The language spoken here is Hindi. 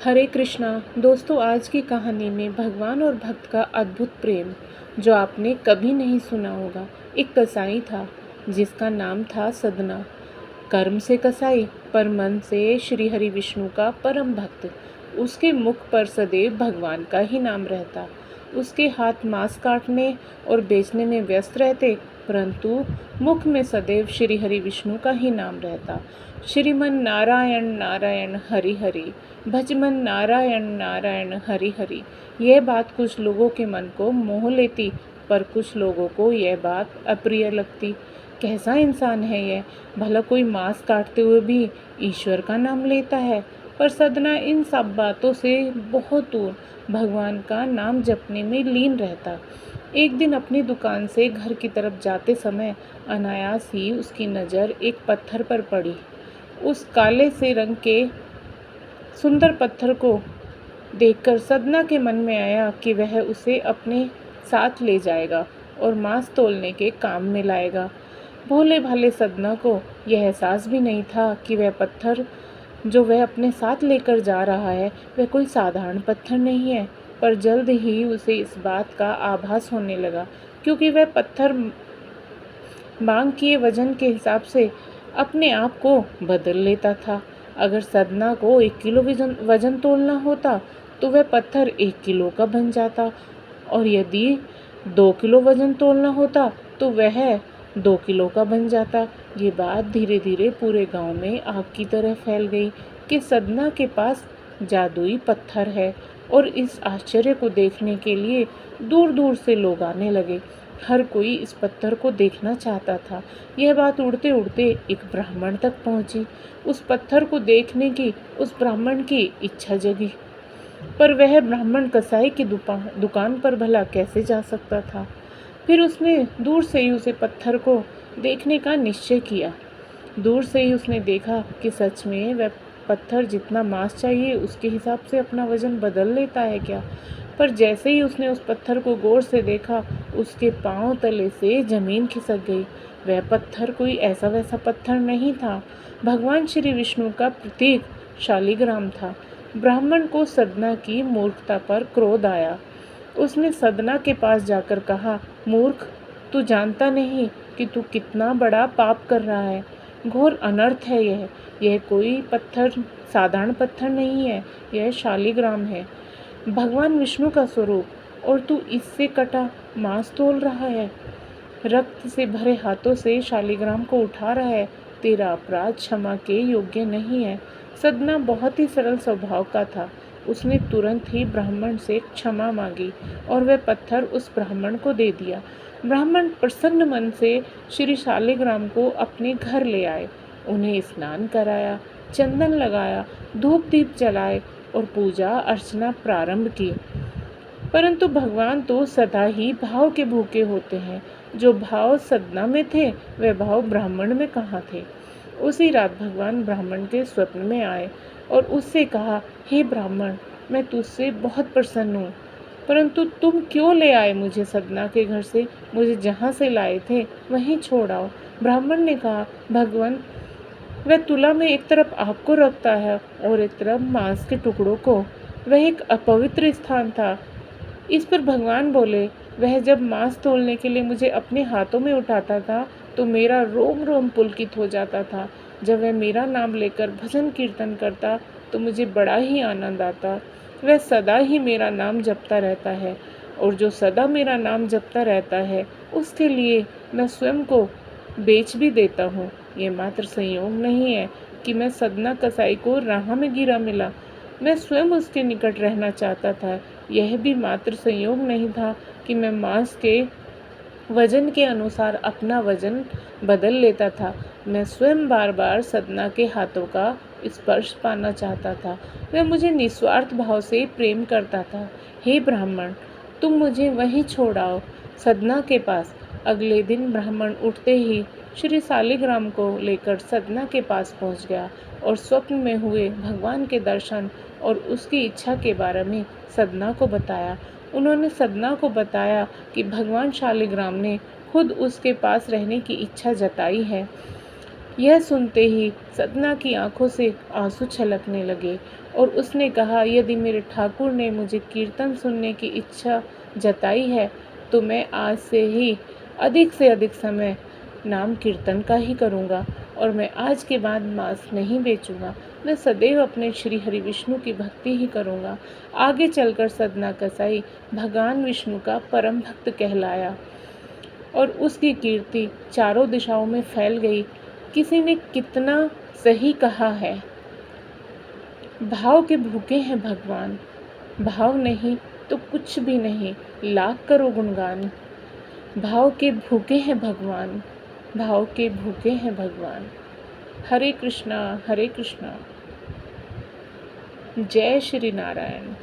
हरे कृष्णा। दोस्तों, आज की कहानी में भगवान और भक्त का अद्भुत प्रेम जो आपने कभी नहीं सुना होगा। एक कसाई था जिसका नाम था सदना। कर्म से कसाई पर मन से श्री हरि विष्णु का परम भक्त। उसके मुख पर सदैव भगवान का ही नाम रहता। उसके हाथ मांस काटने और बेचने में व्यस्त रहते, परंतु मुख में सदैव श्री हरि विष्णु का ही नाम रहता। श्रीमन नारायण नारायण हरि हरि, भजमन नारायण नारायण हरि हरि। यह बात कुछ लोगों के मन को मोह लेती, पर कुछ लोगों को यह बात अप्रिय लगती। कैसा इंसान है यह, भला कोई मांस काटते हुए भी ईश्वर का नाम लेता है। पर सदना इन सब बातों से बहुत दूर भगवान का नाम जपने में लीन रहता। एक दिन अपनी दुकान से घर की तरफ जाते समय अनायास ही उसकी नज़र एक पत्थर पर पड़ी। उस काले से रंग के सुंदर पत्थर को देखकर सदना के मन में आया कि वह उसे अपने साथ ले जाएगा और मांस तौलने के काम में लाएगा। भोले भाले सदना को यह एहसास भी नहीं था कि वह पत्थर जो वह अपने साथ लेकर जा रहा है वह कोई साधारण पत्थर नहीं है। पर जल्द ही उसे इस बात का आभास होने लगा, क्योंकि वह पत्थर मांग किए वजन के हिसाब से अपने आप को बदल लेता था। अगर सदना को 1 किलो वजन तोलना होता तो वह पत्थर 1 किलो का बन जाता, और यदि 2 किलो वजन तोलना होता तो वह 2 किलो का बन जाता। ये बात धीरे धीरे पूरे गांव में आग की तरह फैल गई कि सदना के पास जादुई पत्थर है, और इस आश्चर्य को देखने के लिए दूर दूर से लोग आने लगे। हर कोई इस पत्थर को देखना चाहता था। यह बात उड़ते उड़ते एक ब्राह्मण तक पहुंची। उस पत्थर को देखने की उस ब्राह्मण की इच्छा जगी, पर वह ब्राह्मण कसाई की दुकान पर भला कैसे जा सकता था। फिर उसने दूर से ही उसे पत्थर को देखने का निश्चय किया। दूर से ही उसने देखा कि सच में वह पत्थर जितना मांस चाहिए उसके हिसाब से अपना वजन बदल लेता है क्या। पर जैसे ही उसने उस पत्थर को गौर से देखा, उसके पांव तले से जमीन खिसक गई। वह पत्थर कोई ऐसा वैसा पत्थर नहीं था, भगवान श्री विष्णु का प्रतीक शालिग्राम था। ब्राह्मण को सदना की मूर्खता पर क्रोध आया। उसने सदना के पास जाकर कहा, मूर्ख, तू जानता नहीं कि तू कितना बड़ा पाप कर रहा है। घोर अनर्थ है यह कोई पत्थर साधारण पत्थर नहीं है, यह शालिग्राम है, भगवान विष्णु का स्वरूप, और तू इससे कटा मांस तोल रहा है, रक्त से भरे हाथों से शालिग्राम को उठा रहा है। तेरा अपराध क्षमा के योग्य नहीं है। सदना बहुत ही सरल स्वभाव का था। उसने तुरंत ही ब्राह्मण से क्षमा मांगी और वह पत्थर उस ब्राह्मण को दे दिया। ब्राह्मण प्रसन्न मन से श्री शालिग्राम को अपने घर ले आए, उन्हें स्नान कराया, चंदन लगाया, धूप दीप जलाए और पूजा अर्चना प्रारंभ की। परंतु भगवान तो सदा ही भाव के भूखे होते हैं। जो भाव सदना में थे वे भाव ब्राह्मण में कहाँ थे। उसी रात भगवान ब्राह्मण के स्वप्न में आए और उससे कहा, हे ब्राह्मण, मैं तुझसे बहुत प्रसन्न हूँ, परंतु तुम क्यों ले आए मुझे सदना के घर से। मुझे जहाँ से लाए थे वहीं छोड़ आओ। ब्राह्मण ने कहा, भगवान, वह तुला में एक तरफ आग को रखता है और एक तरफ मांस के टुकड़ों को। वह एक अपवित्र स्थान था। इस पर भगवान बोले, वह जब मांस तोलने के लिए मुझे अपने हाथों में उठाता था तो मेरा रोम रोम पुलकित हो जाता था। जब वह मेरा नाम लेकर भजन कीर्तन करता तो मुझे बड़ा ही आनंद आता। वह सदा ही मेरा नाम जपता रहता है, और जो सदा मेरा नाम जपता रहता है उसके लिए मैं स्वयं को बेच भी देता हूँ। ये मात्र संयोग नहीं है कि मैं सदना कसाई को राह में गिरा मिला, मैं स्वयं उसके निकट रहना चाहता था। यह भी मात्र संयोग नहीं था कि मैं मांस के वजन के अनुसार अपना वजन बदल लेता था। मैं स्वयं बार बार सदना के हाथों का स्पर्श पाना चाहता था। वह मुझे निस्वार्थ भाव से प्रेम करता था। हे ब्राह्मण, तुम मुझे वहीं छोड़ आओ, सदना के पास। अगले दिन ब्राह्मण उठते ही श्री शालिग्राम को लेकर सदना के पास पहुंच गया और स्वप्न में हुए भगवान के दर्शन और उसकी इच्छा के बारे में सदना को बताया। उन्होंने सदना को बताया कि भगवान शालिग्राम ने खुद उसके पास रहने की इच्छा जताई है। यह सुनते ही सदना की आंखों से आंसू छलकने लगे। और उसने कहा, यदि मेरे ठाकुर ने मुझे कीर्तन सुनने की इच्छा जताई है तो मैं आज से अधिक समय नाम कीर्तन का ही करूँगा और मैं आज के बाद मांस नहीं बेचूंगा। मैं सदैव अपने श्री हरि विष्णु की भक्ति ही करूँगा। आगे चलकर सदना कसाई भगवान विष्णु का परम भक्त कहलाया और उसकी कीर्ति चारों दिशाओं में फैल गई। किसी ने कितना सही कहा है, भाव के भूखे हैं भगवान, भाव नहीं तो कुछ भी नहीं, लाख करो गुणगान। भाव के भूखे हैं भगवान, भाव के भूखे हैं भगवान। हरे कृष्णा, जय श्री नारायण।